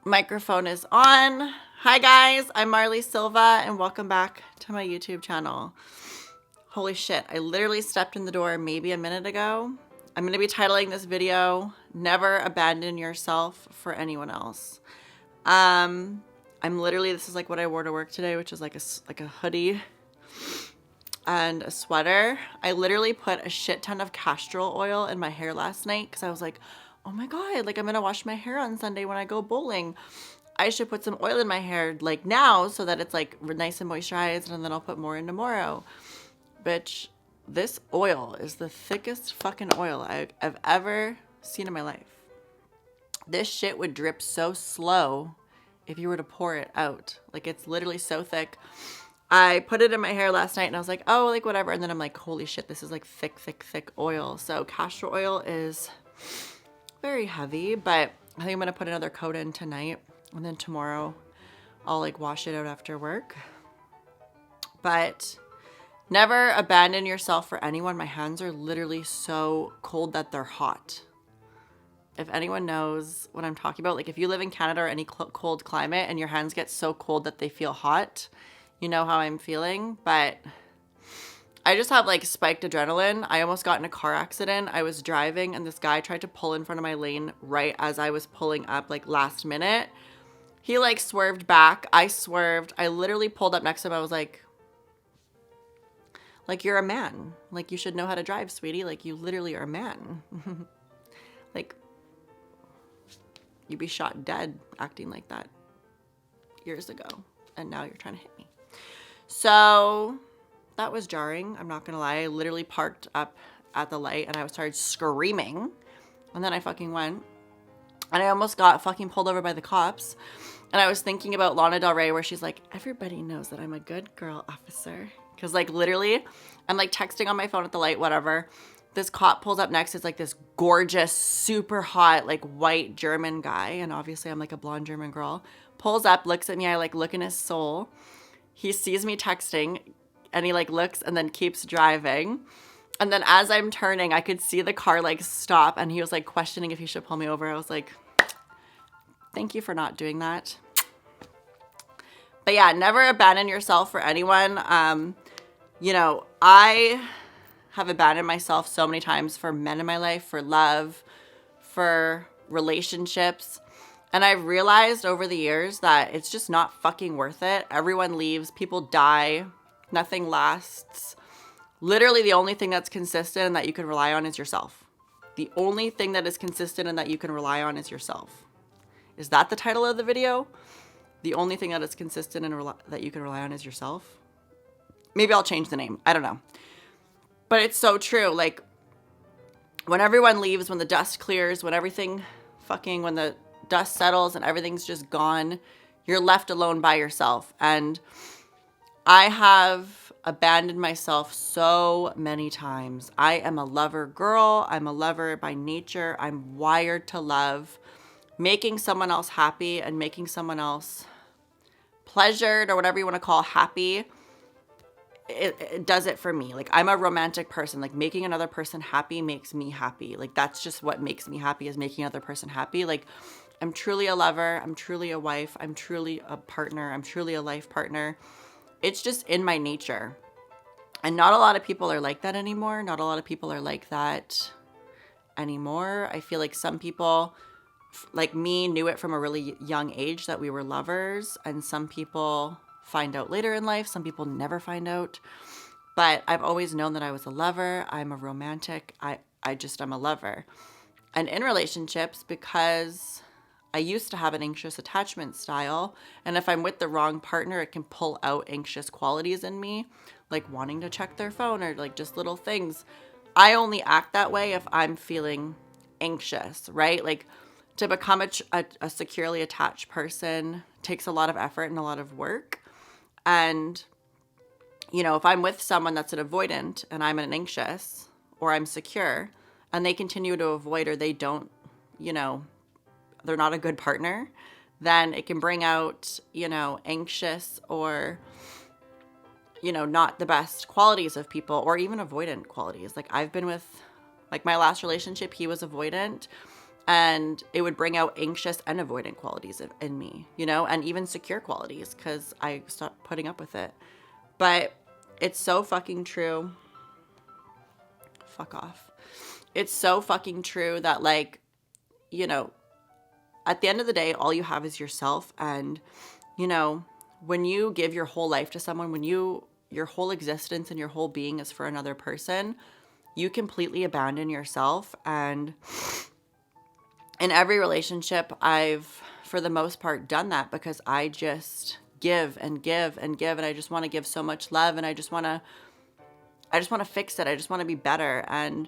Microphone is on. Hi guys, I'm 𝘋𝘪𝘢𝘳𝘆 and welcome back to my YouTube channel. Holy shit, I literally stepped in the door maybe a minute ago. I'm going to be titling this video, Never Abandon Yourself for Anyone Else. This is like what I wore to work today, which is like a hoodie and a sweater. I literally put a shit ton of castor oil in my hair last night because I was like, oh my God, like I'm gonna wash my hair on Sunday when I go bowling. I should put some oil in my hair like now so that it's like nice and moisturized, and then I'll put more in tomorrow. Bitch, this oil is the thickest fucking oil I've ever seen in my life. This shit would drip so slow if you were to pour it out. Like, it's literally so thick. I put it in my hair last night and I was like, oh, like whatever. And then I'm like, holy shit, this is like thick oil. So castor oil is very heavy, but I think I'm gonna put another coat in tonight, and then tomorrow I'll like wash it out after work. But never abandon yourself for anyone. My hands are literally so cold that they're hot. If anyone knows what I'm talking about, like if you live in Canada or any cold climate and your hands get so cold that they feel hot, you know how I'm feeling. But I just have like spiked adrenaline. I almost got in a car accident. I was driving and this guy tried to pull in front of my lane right as I was pulling up, like last minute. He like swerved back. I swerved. I literally pulled up next to him. I was like, you're a man. Like, you should know how to drive, sweetie. Like, you literally are a man. Like, you'd be shot dead acting like that years ago. And now you're trying to hit me. So that was jarring. I'm not going to lie. I literally parked up at the light and I started screaming. And then I fucking went. And I almost got fucking pulled over by the cops. And I was thinking about Lana Del Rey where she's like, everybody knows that I'm a good girl, officer. Because like literally, I'm like texting on my phone at the light, whatever. This cop pulls up next. It's like this gorgeous, super hot, like white German guy. And obviously I'm like a blonde German girl. Pulls up, looks at me. I like look in his soul. He sees me texting and he like looks and then keeps driving. And then as I'm turning, I could see the car like stop and he was like questioning if he should pull me over. I was like, thank you for not doing that. But yeah, never abandon yourself for anyone. You know, I have abandoned myself so many times for men in my life, for love, for relationships. And I've realized over the years that it's just not fucking worth it. Everyone leaves, people die, nothing lasts. Literally the only thing that's consistent and that you can rely on is yourself. The only thing that is consistent and that you can rely on is yourself. Is that the title of the video? The only thing that is consistent and that you can rely on is yourself? Maybe I'll change the name. I don't know. But it's so true. Like, when everyone leaves, when the dust clears, when the dust settles and everything's just gone, you're left alone by yourself. And I have abandoned myself so many times. I am a lover girl. I'm a lover by nature. I'm wired to love. Making someone else happy and making someone else pleasured or whatever you want to call happy, it does it for me. Like, I'm a romantic person. Like, making another person happy makes me happy. Like, that's just what makes me happy, is making another person happy. Like, I'm truly a lover. I'm truly a wife. I'm truly a partner. I'm truly a life partner. It's just in my nature. And not a lot of people are like that anymore. Not a lot of people are like that anymore. I feel like some people, like me, knew it from a really young age that we were lovers, and some people find out later in life. Some people never find out. But I've always known that I was a lover. I'm a romantic. I'm a lover. And in relationships, because I used to have an anxious attachment style, and if I'm with the wrong partner, it can pull out anxious qualities in me, like wanting to check their phone or like just little things. I only act that way if I'm feeling anxious, right? Like, to become a securely attached person takes a lot of effort and a lot of work. And, you know, if I'm with someone that's an avoidant and I'm an anxious, or I'm secure, and they continue to avoid, or they don't, you know, they're not a good partner, then it can bring out, you know, anxious or, you know, not the best qualities of people, or even avoidant qualities. Like I've been with, like my last relationship, he was avoidant, and it would bring out anxious and avoidant qualities in me, you know, and even secure qualities because I stopped putting up with it. But it's so fucking true. Fuck off. It's so fucking true that, like, you know, at the end of the day, all you have is yourself. And, you know, when you give your whole life to someone, when your whole existence and your whole being is for another person, you completely abandon yourself. And in every relationship, I've, for the most part, done that because I just give and give and give. And I just want to give so much love. And I just want to fix it. I just want to be better. And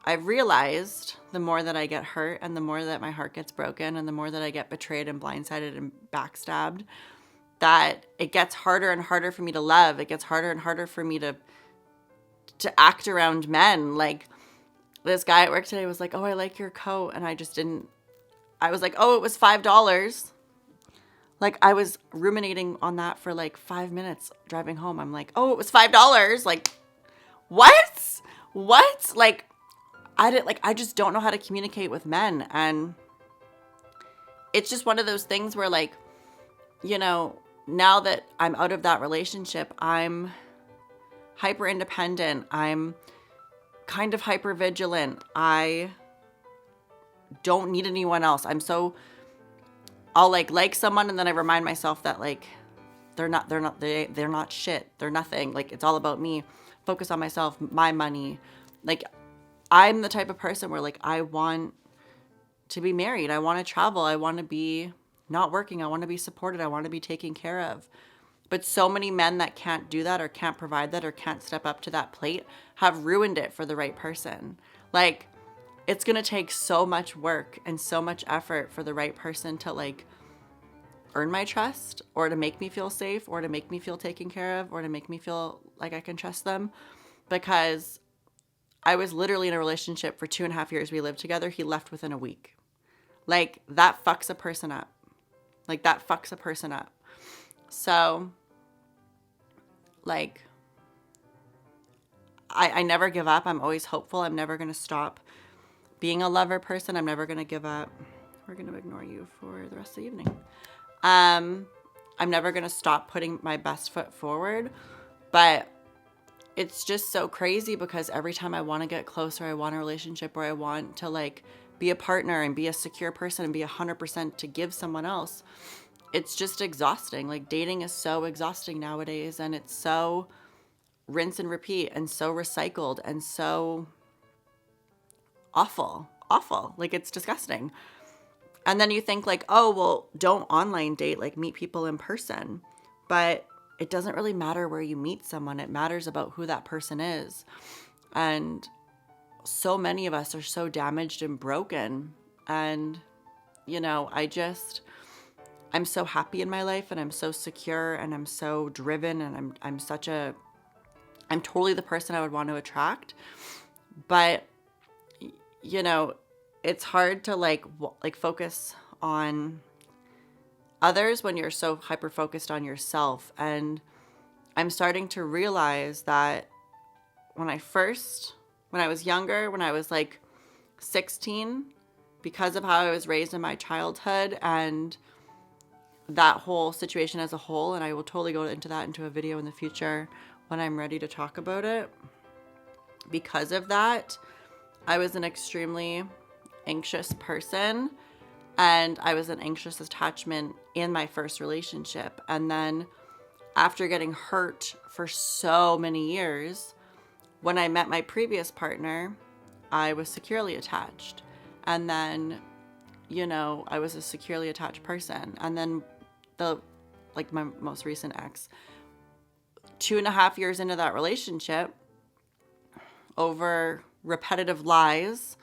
I've realized the more that I get hurt and the more that my heart gets broken and the more that I get betrayed and blindsided and backstabbed, that it gets harder and harder for me to love. It gets harder and harder for me to act around men. Like this guy at work today was like, oh, I like your coat. And I just didn't, I was like, oh, it was $5. Like I was ruminating on that for like 5 minutes driving home. I'm like, oh, it was $5. Like, what? Like, I just don't know how to communicate with men. And it's just one of those things where, like, you know, now that I'm out of that relationship, I'm hyper independent. I'm kind of hyper vigilant. I don't need anyone else. I'll like someone and then I remind myself that, like, they're not shit. They're nothing. Like, it's all about me. Focus on myself, my money. Like, I'm the type of person where, like, I want to be married. I want to travel. I want to be not working. I want to be supported. I want to be taken care of. But so many men that can't do that or can't provide that or can't step up to that plate have ruined it for the right person. Like, it's going to take so much work and so much effort for the right person to, like, earn my trust or to make me feel safe or to make me feel taken care of or to make me feel like I can trust them. Because I was literally in a relationship for 2.5 years. We lived together. He left within a week. Like, that fucks a person up. So, like, I never give up. I'm always hopeful. I'm never going to stop being a lover person. I'm never going to give up. We're going to ignore you for the rest of the evening. I'm never going to stop putting my best foot forward. But it's just so crazy because every time I want to get closer, I want a relationship or I want to, like, be a partner and be a secure person and be 100% to give someone else, it's just exhausting. Like, dating is so exhausting nowadays, and it's so rinse and repeat and so recycled and so awful. Like, it's disgusting. And then you think, like, oh, well, don't online date, like, meet people in person. But it doesn't really matter where you meet someone. It matters about who that person is. And so many of us are so damaged and broken. And, you know, I'm so happy in my life and I'm so secure and I'm so driven and I'm totally the person I would want to attract. But, you know, it's hard to like focus on others when you're so hyper focused on yourself. And I'm starting to realize that when I was younger, when I was like 16, because of how I was raised in my childhood and that whole situation as a whole, and I will totally go into a video in the future when I'm ready to talk about it. Because of that, I was an extremely anxious person, and I was an anxious attachment in my first relationship. And then after getting hurt for so many years, when I met my previous partner, I was securely attached. And then, you know, I was a securely attached person. And then my most recent ex, 2.5 years into that relationship, over repetitive lies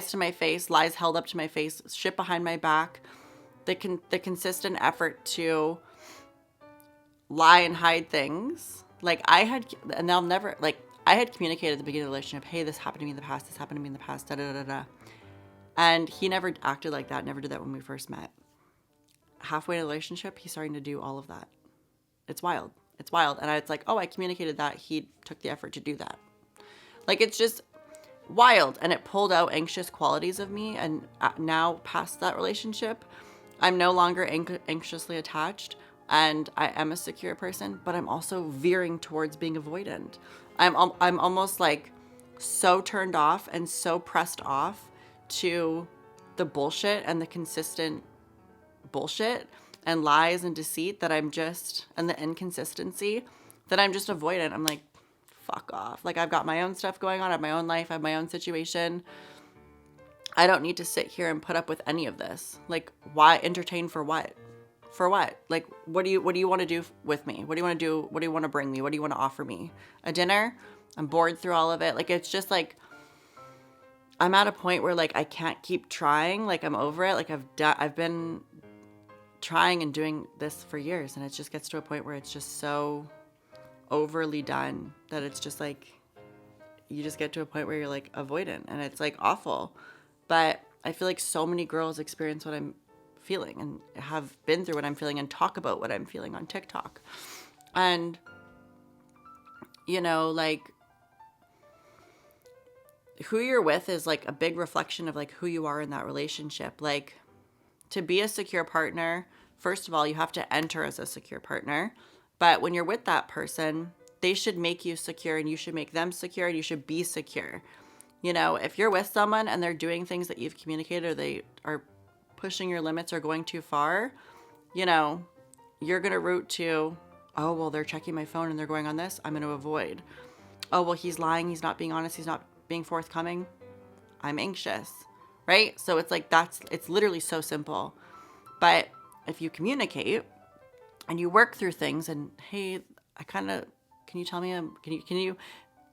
to my face, lies held up to my face, shit behind my back, the consistent effort to lie and hide things. Like, I had communicated at the beginning of the relationship, hey, this happened to me in the past, da da da da. And he never acted like that, never did that when we first met. Halfway in the relationship, he's starting to do all of that. It's wild. It's wild. And it's like, oh, I communicated that. He took the effort to do that. Like, it's just wild. And it pulled out anxious qualities of me. And now, past that relationship, I'm no longer anxiously attached. And I am a secure person, but I'm also veering towards being avoidant. I'm almost like so turned off and so pressed off to the bullshit and the consistent bullshit and lies and deceit that I'm just, and the inconsistency that I'm just avoidant. I'm like, fuck off. Like, I've got my own stuff going on. I have my own life. I have my own situation. I don't need to sit here and put up with any of this. Like, why entertain for what? For what? Like, what do you want to do with me? What do you want to do? What do you want to bring me? What do you want to offer me? A dinner? I'm bored through all of it. Like, it's just like, I'm at a point where like, I can't keep trying. Like, I'm over it. Like, I've been trying and doing this for years, and it just gets to a point where it's just so overly done that it's just like, you just get to a point where you're like avoidant, and it's like awful. But I feel like so many girls experience what I'm feeling and have been through what I'm feeling and talk about what I'm feeling on TikTok. And, you know, like, who you're with is like a big reflection of like who you are in that relationship. Like, to be a secure partner, first of all, you have to enter as a secure partner. But when you're with that person, they should make you secure, and you should make them secure, and you should be secure. You know, if you're with someone and they're doing things that you've communicated, or they are pushing your limits or going too far, you know, you're going to root to, oh, well, they're checking my phone and they're going on this. I'm going to avoid. Oh, well, he's lying. He's not being honest. He's not being forthcoming. I'm anxious. Right? So it's like, it's literally so simple. But if you communicate and you work through things and, hey, can you tell me, can you,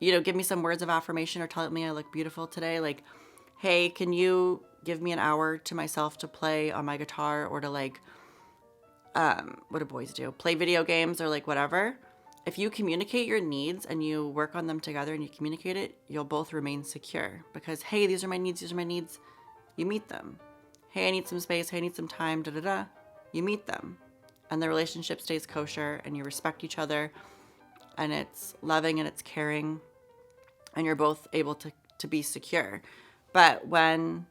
you know, give me some words of affirmation, or tell me I look beautiful today? Like, hey, can you give me an hour to myself to play on my guitar, or to like, what do boys do? Play video games, or like whatever. If you communicate your needs and you work on them together and you communicate it, you'll both remain secure, because, hey, these are my needs. These are my needs. You meet them. Hey, I need some space. Hey, I need some time. Da, da, da. You meet them. And the relationship stays kosher, and you respect each other, and it's loving and it's caring, and you're both able to be secure. But when,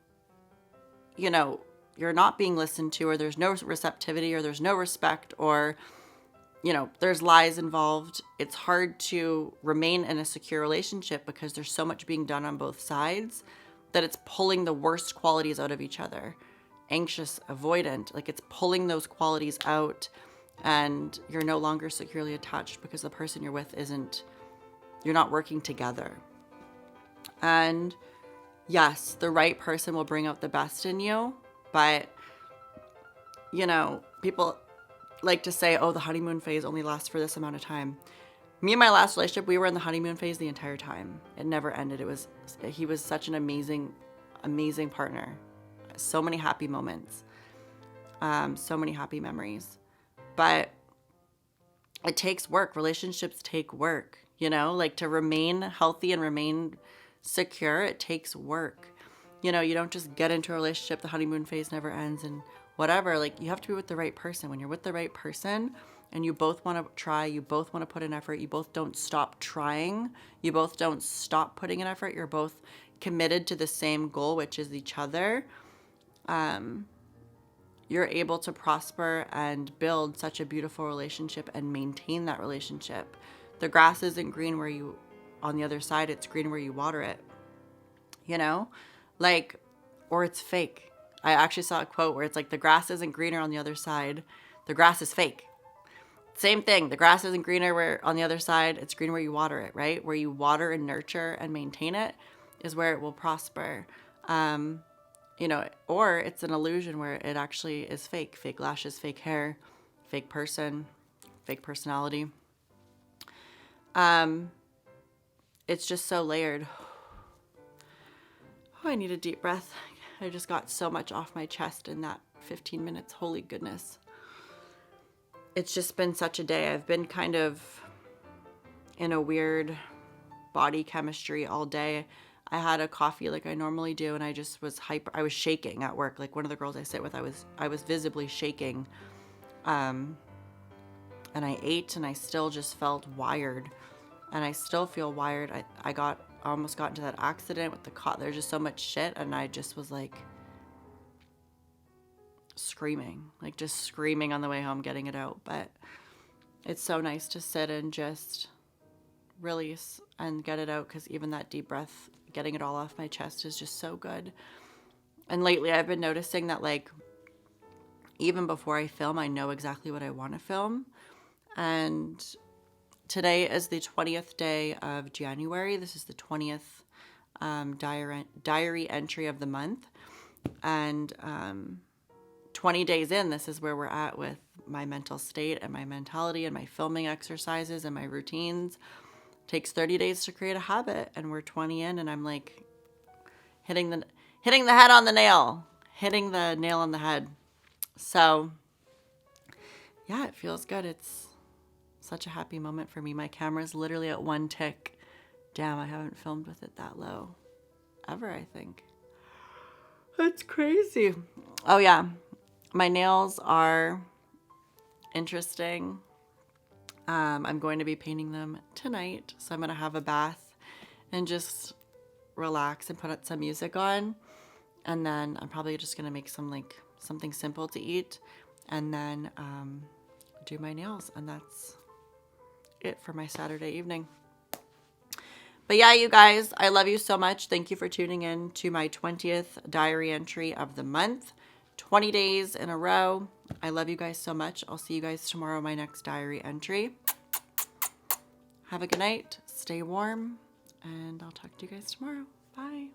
you know, you're not being listened to, or there's no receptivity, or there's no respect, or, you know, there's lies involved, it's hard to remain in a secure relationship, because there's so much being done on both sides that it's pulling the worst qualities out of each other. Anxious, avoidant, like, it's pulling those qualities out, and you're no longer securely attached because the person you're with you're not working together. And yes, the right person will bring out the best in you, but, you know, people like to say, oh, the honeymoon phase only lasts for this amount of time. Me and my last relationship, we were in the honeymoon phase the entire time. It never ended. He was such an amazing, amazing partner. So many happy moments. So many happy memories. But it takes work. Relationships take work, you know, like, to remain healthy and remain secure, it takes work. You know, you don't just get into a relationship, the honeymoon phase never ends and whatever. Like, you have to be with the right person. When you're with the right person and you both want to try, you both want to put in effort, you both don't stop trying, you both don't stop putting in effort, you're both committed to the same goal, which is each other, you're able to prosper and build such a beautiful relationship and maintain that relationship. The grass isn't green on the other side, it's green where you water it, you know, like, or it's fake. I actually saw a quote where it's like, the grass isn't greener on the other side, the grass is fake. Same thing. The grass isn't greener where on the other side, it's green where you water it, right? Where you water and nurture and maintain it is where it will prosper. You know, or it's an illusion where it actually is fake. Fake lashes, fake hair, fake person, fake personality. It's just so layered. Oh, I need a deep breath. I just got so much off my chest in that 15 minutes. Holy goodness. It's just been such a day. I've been kind of in a weird body chemistry all day. I had a coffee like I normally do, and I just was hyper. I was shaking at work. Like one of the girls I sit with, I was visibly shaking. And I ate, and I still just felt wired, and I still feel wired. I almost got into that accident with the car. There's just so much shit, and I just was like screaming, like just screaming on the way home, getting it out. But it's so nice to sit and just release and get it out, because even that deep breath, getting it all off my chest, is just so good. And lately I've been noticing that, like, even before I film, I know exactly what I want to film. And today is the 20th day of January. This is the 20th diary entry of the month. And 20 days in, this is where we're at with my mental state and my mentality and my filming exercises and my routines. It takes 30 days to create a habit, and we're 20 in, and I'm like hitting the head on the nail, hitting the nail on the head. So yeah, it feels good. It's such a happy moment for me. My camera's literally at 1 tick. Damn, I haven't filmed with it that low ever, I think. That's crazy. Oh yeah, my nails are interesting. I'm going to be painting them tonight, so I'm going to have a bath and just relax and put some music on, and then I'm probably just going to make something simple to eat, and then do my nails, and that's it for my Saturday evening. But yeah, you guys, I love you so much. Thank you for tuning in to my 20th diary entry of the month. 20 days in a row. I love you guys so much. I'll see you guys tomorrow, my next diary entry. Have a good night. Stay warm. And I'll talk to you guys tomorrow. Bye.